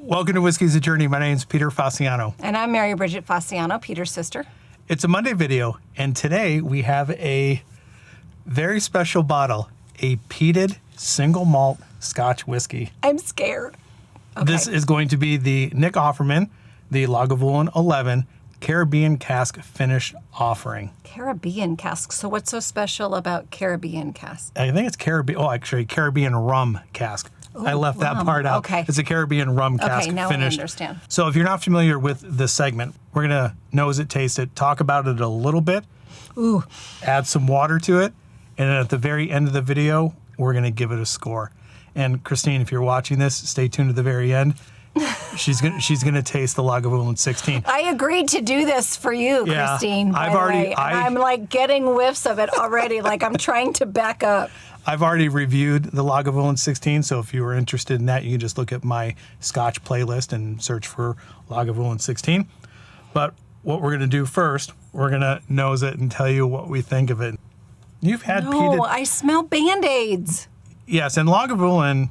Welcome to Whiskey's a Journey. My name is Peter Fasciano. And I'm Mary Bridget Fasciano, Peter's sister. It's a Monday video, and today we have a very special bottle, a peated single malt Scotch whiskey. I'm scared. Okay. This is going to be the Nick Offerman, the Lagavulin 11 Caribbean Cask Finished Offering. Caribbean cask. So what's so special about Caribbean cask? I think it's Caribbean Rum Cask. Ooh, I left that part out. Okay. It's a Caribbean Rum Cask Okay, now finished. I understand. So if you're not familiar with this segment, we're going to nose it, taste it, talk about it a little bit, Ooh. add some water to it, and then at the very end of the video, we're going to give it a score. And Christine, if you're watching this, stay tuned to the very end. She's gonna taste the Lagavulin 16. I agreed to do this for you, Yeah, Christine. I'm like getting whiffs of it already. Like I'm trying to back up. I've already reviewed the Lagavulin 16, so if you were interested in that, you can just look at my Scotch playlist and search for Lagavulin 16. But what we're gonna do first, we're gonna nose it and tell you what we think of it. You've had peated. I smell Band-Aids. Yes, and Lagavulin,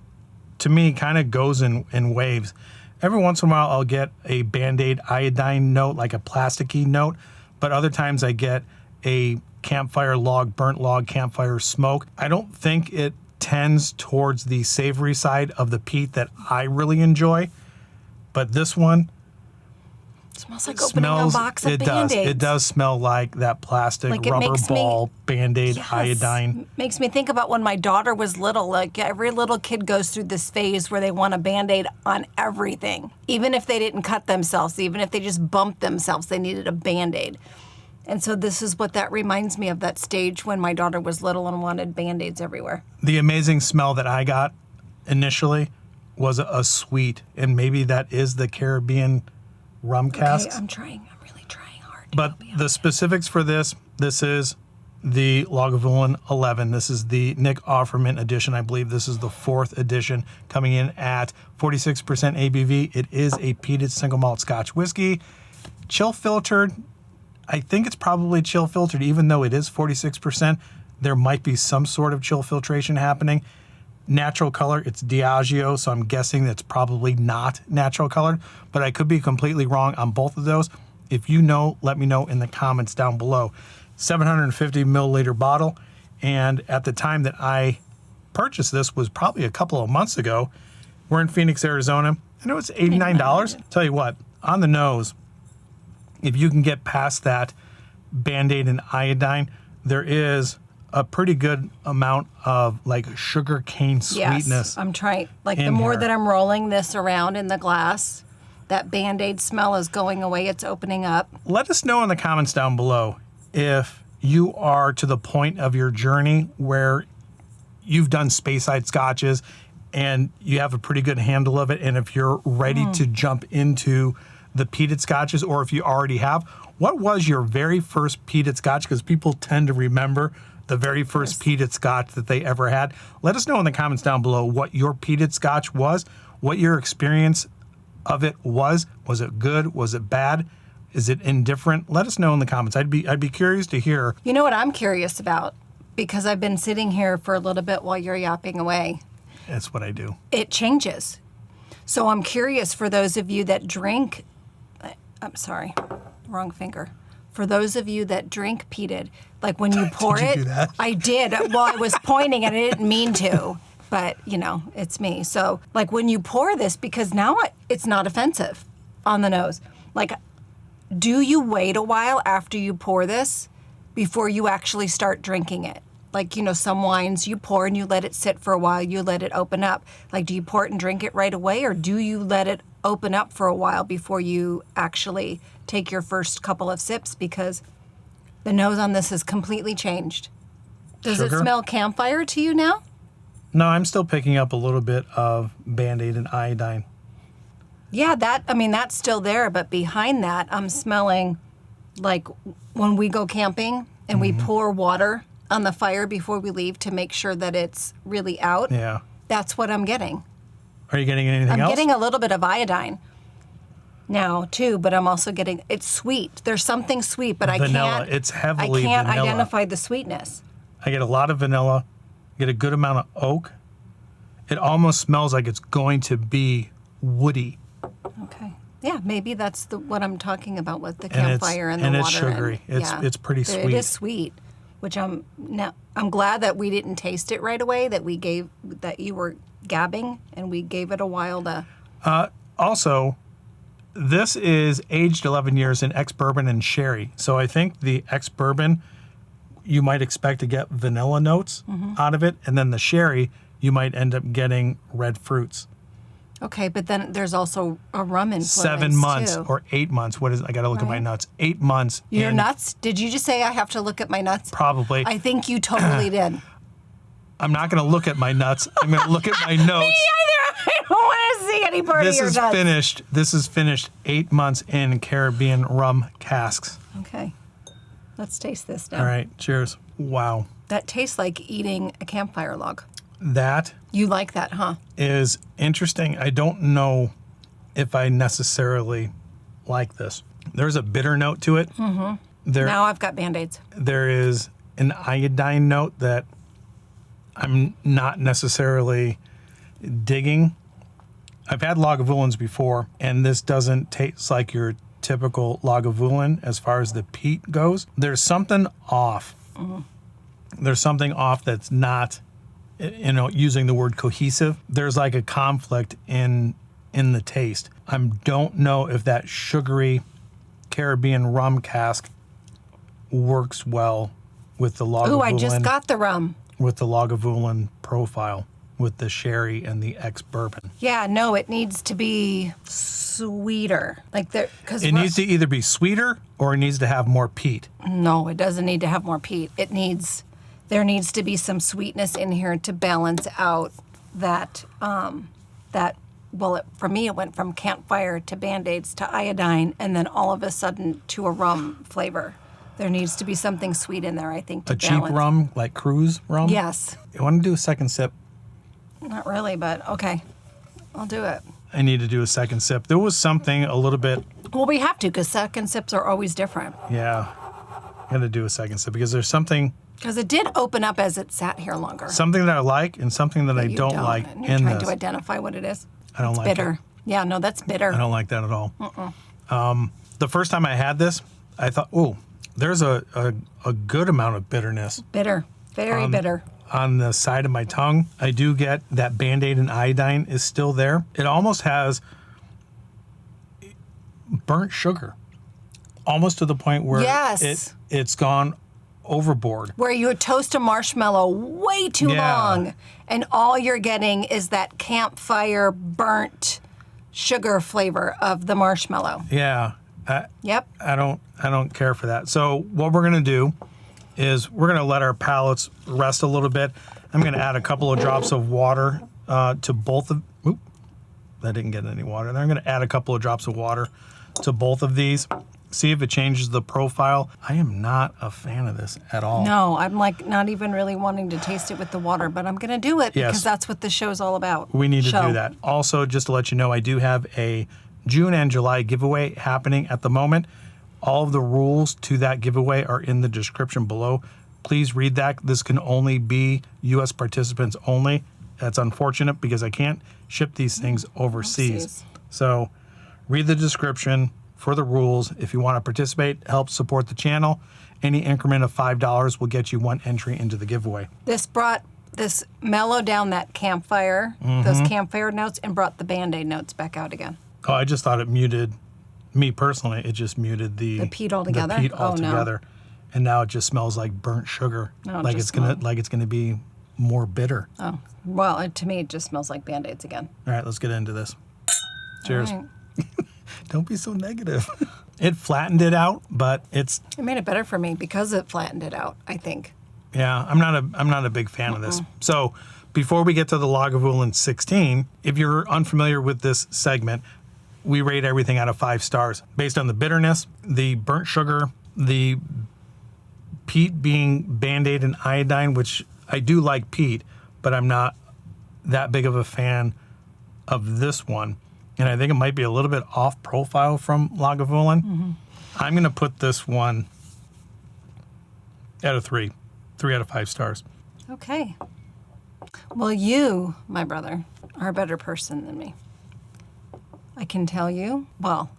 to me, kind of goes in waves. Every once in a while, I'll get a Band-Aid iodine note, like a plasticky note, but other times I get a campfire log, burnt log campfire smoke. I don't think it tends towards the savory side of the peat that I really enjoy, but this one It smells like opening a box of Band-Aids. It does smell like that plastic Like it rubber makes ball Band-Aid Yes. iodine. Makes me think about when my daughter was little. Like every little kid goes through this phase where they want a Band-Aid on everything. Even if they didn't cut themselves, even if they just bumped themselves, they needed a Band-Aid. And so this is what that reminds me of, that stage when my daughter was little and wanted Band-Aids everywhere. The amazing smell that I got initially was a sweet, and maybe that is the Caribbean rum cask. Okay, I'm really trying hard. But the specifics for this is the Lagavulin 11. This is the Nick Offerman edition. I believe this is the 4th edition, coming in at 46% ABV. It is a peated single malt Scotch whiskey. Chill filtered. I think it's probably chill filtered, even though it is 46%. There might be some sort of chill filtration happening. Natural color, it's Diageo, so I'm guessing that's probably not natural colored, but I could be completely wrong on both of those. If you know, let me know in the comments down below. 750 milliliter bottle, and at the time that I purchased this was probably a couple of months ago. We're in Phoenix, Arizona, and it was $89. Tell you what, on the nose, if you can get past that Band-Aid and iodine, there is a pretty good amount of like sugar cane sweetness. Yes, I'm trying. Like the more that I'm rolling this around in the glass, that Band-Aid smell is going away. It's opening up. Let us know in the comments down below if you are to the point of your journey where you've done Speyside scotches and you have a pretty good handle of it, and if you're ready to jump into the peated scotches, or if you already have. What was your very first peated scotch? Because people tend to remember the very first peated scotch that they ever had. Let us know in the comments down below what your peated scotch was, what your experience of it was. Was it good? Was it bad? Is it indifferent? Let us know in the comments. I'd be curious to hear. You know what I'm curious about? Because I've been sitting here for a little bit while you're yapping away. That's what I do. It changes. So I'm curious for those of you that drink, I'm sorry, wrong finger. For those of you that drink peated, like when you pour Did you it, do that? I did. Well, I was pointing and I didn't mean to, but you know, it's me. So like when you pour this, because now it's not offensive on the nose. Like, do you wait a while after you pour this before you actually start drinking it? Like, you know, some wines you pour and you let it sit for a while, you let it open up. Like, do you pour it and drink it right away, or do you let it open up for a while before you actually take your first couple of sips? Because the nose on this has completely changed. Does it smell campfire to you now? No, I'm still picking up a little bit of Band-Aid and iodine. Yeah, that's still there, but behind that, I'm smelling like when we go camping and we pour water on the fire before we leave to make sure that it's really out. Yeah. That's what I'm getting. Are you getting anything else? I'm getting a little bit of iodine now too, but I'm also getting, it's sweet. There's something sweet, but vanilla. It's heavily I can't vanilla. identify the sweetness. I get a lot of vanilla, get a good amount of oak. It almost smells like it's going to be woody. Okay. Yeah, maybe that's what I'm talking about with the And campfire and the water. it's sugary. It's pretty It sweet. is sweet, which I'm glad that we didn't taste it right away. That you were gabbing, and we gave it a while to. Also, this is aged 11 years in ex-bourbon and sherry. So I think the ex-bourbon, you might expect to get vanilla notes out of it. And then the sherry, you might end up getting red fruits. Okay, but then there's also a rum influence 7 months too. or 8 months. What is? I got to look at my Right. nuts. 8 months. Your in- nuts? Did you just say I have to look at my nuts? Probably. I think you totally did. I'm not going to look at my nuts. I'm going to look at my notes. I don't want to see any part This of your is nuts. finished. This is finished 8 months in Caribbean rum casks. Okay, let's taste this now. All right. Cheers. Wow. That tastes like eating a campfire log. That You like that, huh? is interesting. I don't know if I necessarily like this. There's a bitter note to it. Now I've got Band-Aids. There is an iodine note that I'm not necessarily digging. I've had Lagavulins before, and this doesn't taste like your typical Lagavulin as far as the peat goes. There's something off. There's something off that's not, using the word cohesive. There's like a conflict in the taste. I don't know if that sugary Caribbean rum cask works well with the Lagavulin. Ooh, I just got the rum. With the Lagavulin profile, with the sherry and the ex-bourbon. Yeah, no, it needs to be sweeter. Because It needs to either be sweeter or it needs to have more peat. No, it doesn't need to have more peat. There needs to be some sweetness in here to balance out that. For me, it went from campfire to Band-Aids to iodine, and then all of a sudden to a rum flavor. There needs to be something sweet in there, I think, to A cheap balance. rum, like cruise rum? Yes. You want to do a second sip? Not really, but okay. I'll do it. I need to do a second sip. There was something a little bit, Well, we have to, because second sips are always different. yeah. I got to do a second sip because there's something Because it did open up as it sat here longer. that I like and something that I You don't like And you're in trying this. to identify what it is. I don't It's like bitter. it. Yeah, no, that's bitter. I don't like that at all. The first time I had this, I thought, oh, there's a good amount of bitterness Bitter. Very bitter. on the side of my tongue. I do get that Band-Aid and iodine is still there. It almost has burnt sugar, almost to the point where Yes. it's gone overboard. Where you would toast a marshmallow way too Yeah. long, and all you're getting is that campfire burnt sugar flavor of the marshmallow. Yeah, Yep. I don't care for that. So what we're gonna do is we're gonna let our palates rest a little bit. I'm gonna add a couple of drops of water to both of. Oop, that didn't get any water there. I'm gonna add a couple of drops of water to both of these. See if it changes the profile. I am not a fan of this at all. No, I'm like not even really wanting to taste it with the water, but I'm going to do it Yes. because that's what the show's all about. We need to Show. do that. Also, just to let you know, I do have a June and July giveaway happening at the moment. All of the rules to that giveaway are in the description below. Please read that. This can only be U.S. participants only. That's unfortunate because I can't ship these things overseas. Oopsies. So read the description for the rules. If you want to participate, help support the channel. Any increment of $5 will get you one entry into the giveaway. This mellowed down that campfire, Mm-hmm. those campfire notes, and brought the Band-Aid notes back out again. Oh, I just thought it muted me personally. It just muted the peat altogether? The peat Oh, no. altogether, and now it just smells like burnt sugar. No, it like just it's gonna be more bitter. Oh, well, to me, it just smells like Band-Aids again. All right, let's get into this. Cheers. All right. Don't be so negative. It flattened it out, but it's It made it better for me because it flattened it out, I think. yeah. I'm not a big fan of this. So before we get to the Lagavulin 16, if you're unfamiliar with this segment, we rate everything out of 5 stars based on the bitterness, the burnt sugar, the peat being Band-Aid and iodine, which I do like peat, but I'm not that big of a fan of this one. And I think it might be a little bit off profile from Lagavulin. I'm going to put this one at a 3 out of 5 stars. Okay. Well, you, my brother, are a better person than me. I can tell you, well,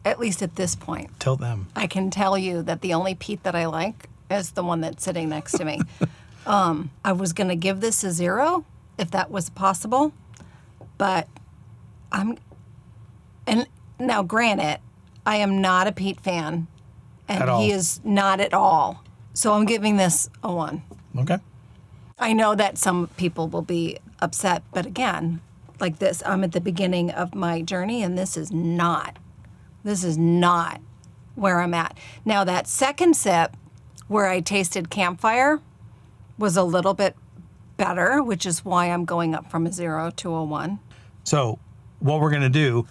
at least at this point, Tell them. I can tell you that the only peat that I like is the one that's sitting next to me. I was going to give this a 0 if that was possible, but and now granted, I am not a peat fan, and At all. he is not at all. So I'm giving this a 1. Okay. I know that some people will be upset, but again, like this, I'm at the beginning of my journey, and this is not where I'm at. Now, that second sip where I tasted campfire was a little bit better, which is why I'm going up from a 0 to a 1. So what we're going to do,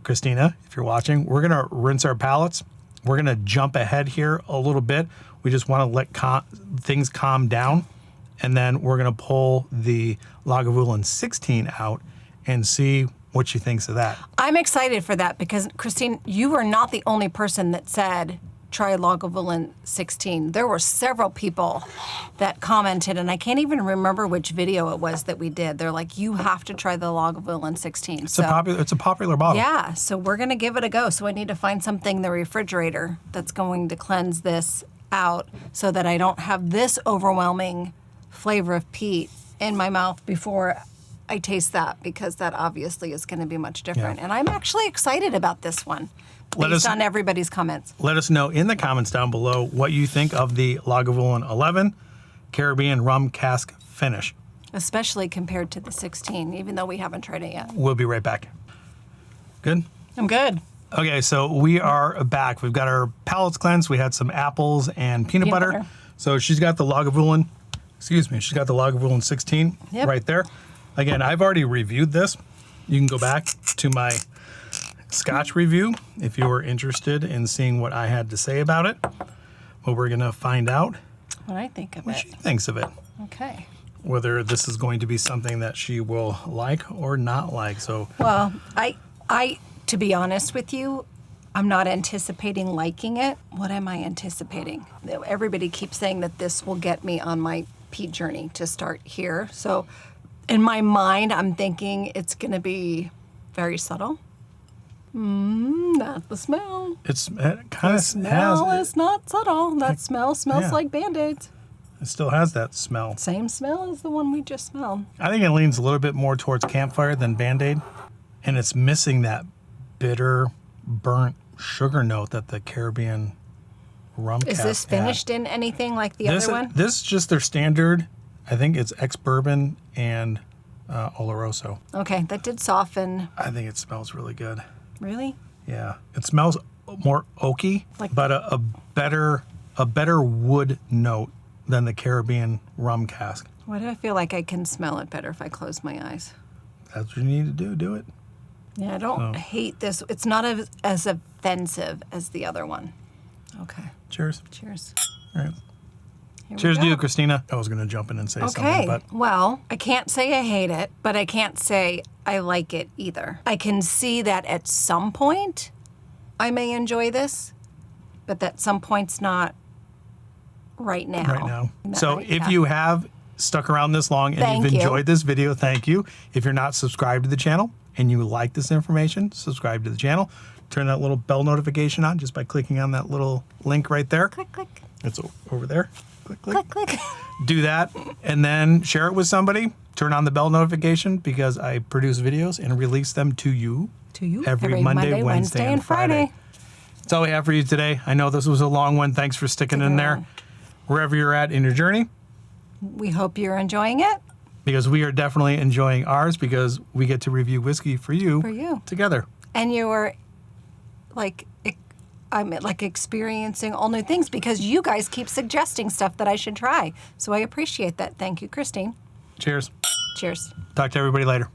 Christina, if you're watching, we're going to rinse our palates. We're going to jump ahead here a little bit. We just want to let things calm down. And then we're going to pull the Lagavulin 16 out and see what she thinks of that. I'm excited for that because, Christine, you were not the only person that said, try Lagavulin 16. There were several people that commented, and I can't even remember which video it was that we did. They're like, you have to try the Lagavulin 16. It's a popular bottle. Yeah, so we're going to give it a go. So I need to find something in the refrigerator that's going to cleanse this out so that I don't have this overwhelming flavor of peat in my mouth before I taste that, because that obviously is going to be much different. Yeah. And I'm actually excited about this one based on everybody's comments. Let us know in the comments down below what you think of the Lagavulin 11 Caribbean Rum Cask finish. Especially compared to the 16, even though we haven't tried it yet. We'll be right back. Good? I'm good. Okay, so we are back. We've got our palates cleansed. We had some apples and peanut butter. So she's got the Lagavulin, she's got the Lagavulin 16 right there. Again, I've already reviewed this. You can go back to my Scotch review if you were interested in seeing what I had to say about it. But we're going to find out What I think of what it. she thinks of it. Okay. Whether this is going to be something that she will like or not like. So, Well, I to be honest with you, I'm not anticipating liking it. What am I anticipating? Everybody keeps saying that this will get me on my peat journey to start here. So in my mind, I'm thinking it's going to be very subtle. Not the smell. it kind of Smell has, is not subtle. That smell smells like Band-Aids. it still has that smell. Same smell as the one we just smelled. I think it leans a little bit more towards campfire than Band-Aid. And it's missing that bitter, burnt sugar note that the Caribbean Rum Cask Is this had. finished in anything like the other one? This is just their standard. I think it's ex-bourbon and Oloroso. Okay, that did soften. I think it smells really good. Really? Yeah, it smells more oaky, Like- but a better wood note than the Caribbean Rum Cask. Why do I feel like I can smell it better if I close my eyes? That's what you need to do. Do it. Yeah, I don't hate this. It's not as offensive as the other one. Okay, Cheers. cheers. All right. Here we Cheers to go. you, Christina. I was going to jump in and say something, Okay, but well, I can't say I hate it, but I can't say I like it either. I can see that at some point I may enjoy this, but that some point's not right now. right now. Not So right if now. you have stuck around this long and Thank you've you. enjoyed this video, thank you. If you're not subscribed to the channel and you like this information, subscribe to the channel. Turn that little bell notification on just by clicking on that little link right there. Click, click, It's over there. Click, click. click, click. Do that and then share it with somebody. Turn on the bell notification because I produce videos and release them to you To you every Monday, Wednesday, and Friday. That's all we have for you today. I know this was a long one. Thanks for sticking in there. Wherever you're at in your journey, We hope you're enjoying it. because we are definitely enjoying ours because we get to review whiskey for you, together. And you were I'm like experiencing all new things because you guys keep suggesting stuff that I should try. So I appreciate that. Thank you, Christine. Cheers. Cheers. Talk to everybody later.